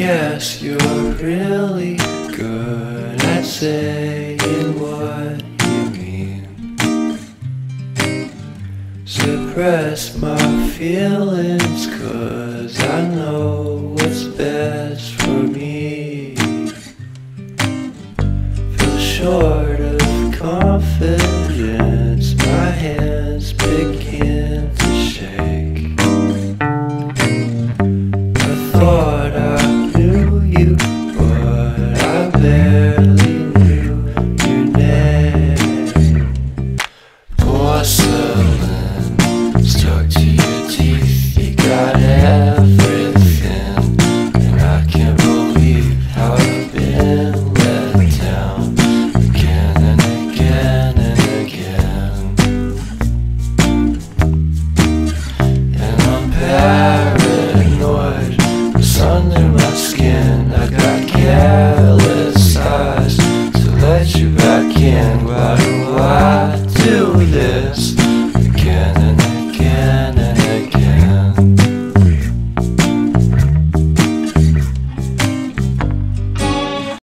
guess you're really good at saying what you mean. Suppress my feelings, 'cause I know what's best for me. Feel short of confidence, my hands begin to shake. I thought I knew you, but I barely knew your name. Porcelain stuck to your teeth, you got everything, and I can't believe how I've been let down again and again and again. And I'm paranoid, what's under my skin. I got careless eyes to let you back in, but